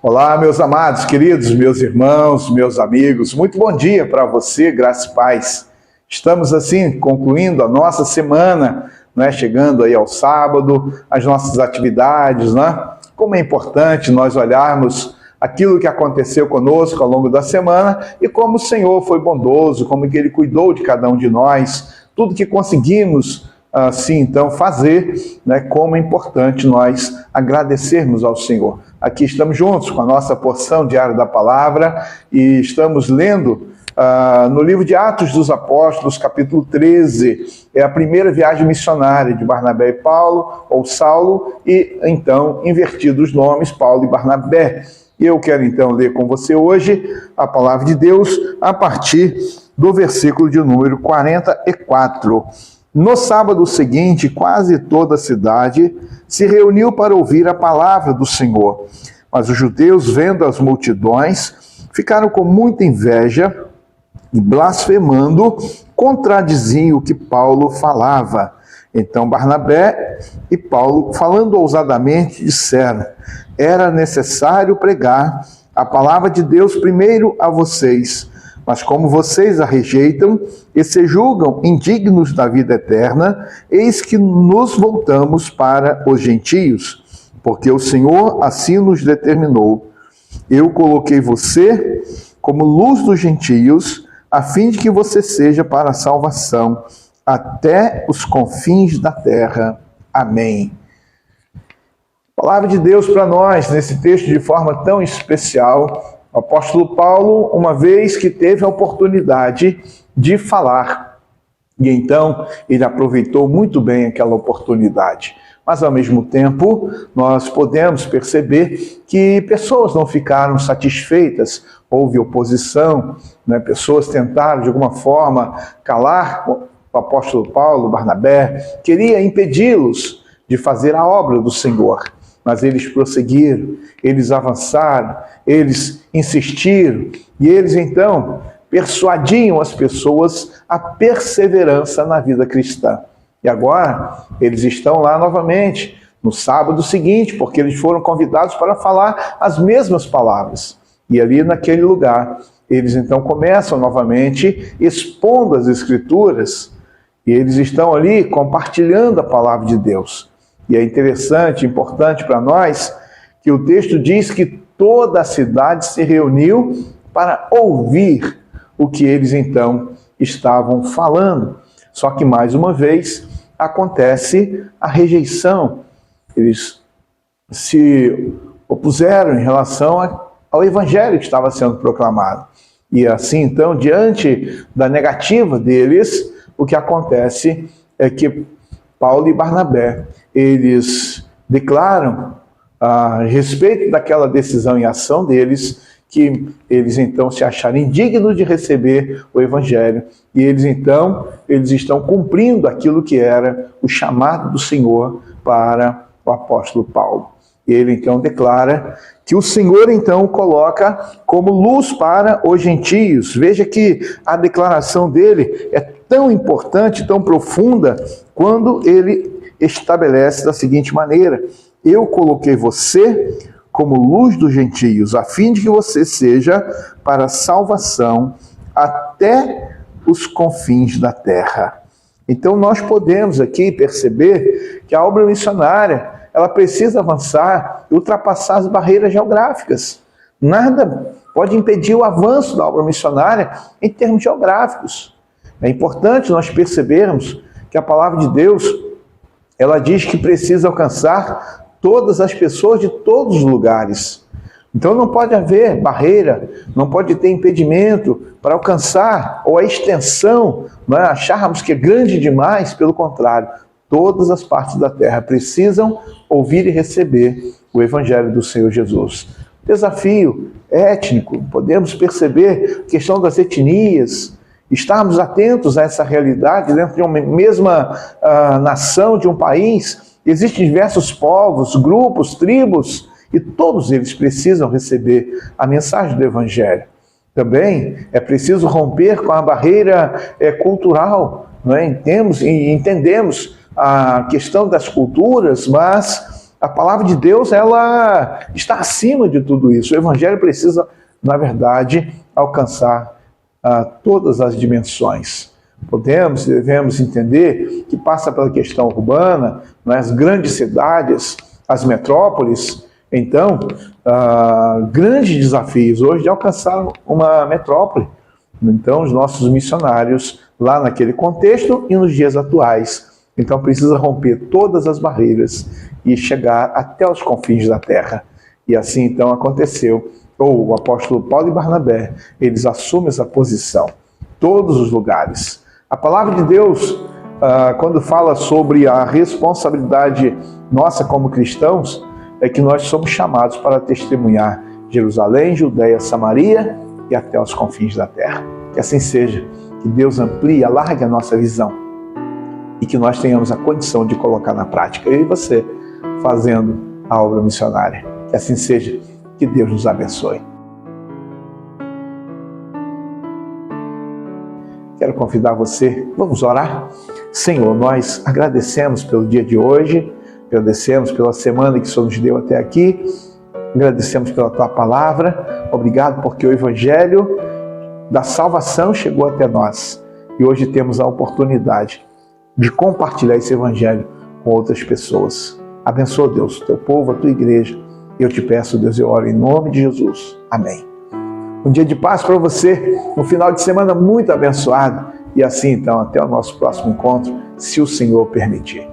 Olá, meus amados, queridos, meus irmãos, meus amigos, muito bom dia para você, graça e paz. Estamos assim concluindo a nossa semana, né? Chegando aí ao sábado, as nossas atividades, né? Como é importante nós olharmos aquilo que aconteceu conosco ao longo da semana e como o Senhor foi bondoso, como que Ele cuidou de cada um de nós, tudo que conseguimos assim então fazer, né? Como é importante nós agradecermos ao Senhor. Aqui estamos juntos com a nossa porção diária da palavra e estamos lendo no livro de Atos dos Apóstolos, capítulo 13, é a primeira viagem missionária de Barnabé e Paulo, ou Saulo, e então invertidos os nomes, Paulo e Barnabé. E eu quero então ler com você hoje a palavra de Deus a partir do versículo de número 44. No sábado seguinte, quase toda a cidade se reuniu para ouvir a palavra do Senhor. Mas os judeus, vendo as multidões, ficaram com muita inveja e, blasfemando, contradiziam o que Paulo falava. Então Barnabé e Paulo, falando ousadamente, disseram: era necessário pregar a palavra de Deus primeiro a vocês. Mas como vocês a rejeitam e se julgam indignos da vida eterna, eis que nos voltamos para os gentios, porque o Senhor assim nos determinou. Eu coloquei você como luz dos gentios, a fim de que você seja para a salvação até os confins da terra. Amém. Palavra de Deus para nós, nesse texto de forma tão especial. O apóstolo Paulo, uma vez que teve a oportunidade de falar, e então ele aproveitou muito bem aquela oportunidade. Mas ao mesmo tempo, nós podemos perceber que pessoas não ficaram satisfeitas, houve oposição, né? Pessoas tentaram de alguma forma calar o apóstolo Paulo, Barnabé, queria impedi-los de fazer a obra do Senhor. Mas eles prosseguiram, eles avançaram, eles insistiram, e eles então persuadiam as pessoas a perseverança na vida cristã. E agora eles estão lá novamente, no sábado seguinte, porque eles foram convidados para falar as mesmas palavras. E ali naquele lugar, eles então começam novamente expondo as Escrituras, e eles estão ali compartilhando a palavra de Deus. E é interessante, importante para nós, que o texto diz que toda a cidade se reuniu para ouvir o que eles então estavam falando. Só que mais uma vez acontece a rejeição. Eles se opuseram em relação ao evangelho que estava sendo proclamado. E assim então, diante da negativa deles, o que acontece é que Paulo e Barnabé, eles declaram a respeito daquela decisão e ação deles, que eles então se acharam indignos de receber o evangelho, e eles então, eles estão cumprindo aquilo que era o chamado do Senhor para o apóstolo Paulo. E ele então declara que o Senhor então coloca como luz para os gentios. Veja que a declaração dele é tão importante, tão profunda, quando ele estabelece da seguinte maneira: eu coloquei você como luz dos gentios, a fim de que você seja para a salvação até os confins da terra. Então nós podemos aqui perceber que a obra missionária, ela precisa avançar e ultrapassar as barreiras geográficas. Nada pode impedir o avanço da obra missionária em termos geográficos. É importante nós percebermos que a palavra de Deus, ela diz que precisa alcançar todas as pessoas de todos os lugares. Então não pode haver barreira, não pode ter impedimento para alcançar, ou a extensão, não é? Acharmos que é grande demais, pelo contrário. Todas as partes da terra precisam ouvir e receber o Evangelho do Senhor Jesus. Desafio étnico, podemos perceber a questão das etnias, estarmos atentos a essa realidade dentro de uma mesma nação, de um país. Existem diversos povos, grupos, tribos, e todos eles precisam receber a mensagem do Evangelho. Também é preciso romper com a barreira cultural. Não é? Entendemos a questão das culturas, mas A palavra de Deus, ela está acima de tudo isso. O evangelho precisa, na verdade, alcançar todas as dimensões. Podemos e devemos entender que passa pela questão urbana, nas grandes cidades, as metrópoles. Então, grandes desafios hoje de alcançar uma metrópole. Então, os nossos missionários lá naquele contexto e nos dias atuais. Então, precisa romper todas as barreiras e chegar até os confins da terra. E assim, então, aconteceu. Ou o apóstolo Paulo e Barnabé, eles assumem essa posição. Todos os lugares. A palavra de Deus, quando fala sobre a responsabilidade nossa como cristãos, é que nós somos chamados para testemunhar Jerusalém, Judeia, Samaria e até os confins da terra. Que assim seja, que Deus amplie, alargue a nossa visão e que nós tenhamos a condição de colocar na prática, eu e você, fazendo a obra missionária. Que assim seja, que Deus nos abençoe. Quero convidar você, vamos orar? Senhor, nós agradecemos pelo dia de hoje, agradecemos pela semana que o Senhor nos deu até aqui, agradecemos pela Tua palavra, obrigado porque o Evangelho da salvação chegou até nós e hoje temos a oportunidade de compartilhar esse Evangelho com outras pessoas. Abençoa, Deus, o Teu povo, a Tua igreja. Eu te peço, Deus, eu oro em nome de Jesus. Amém. Um dia de paz para você, um final de semana muito abençoado. E assim, então, até o nosso próximo encontro, se o Senhor permitir.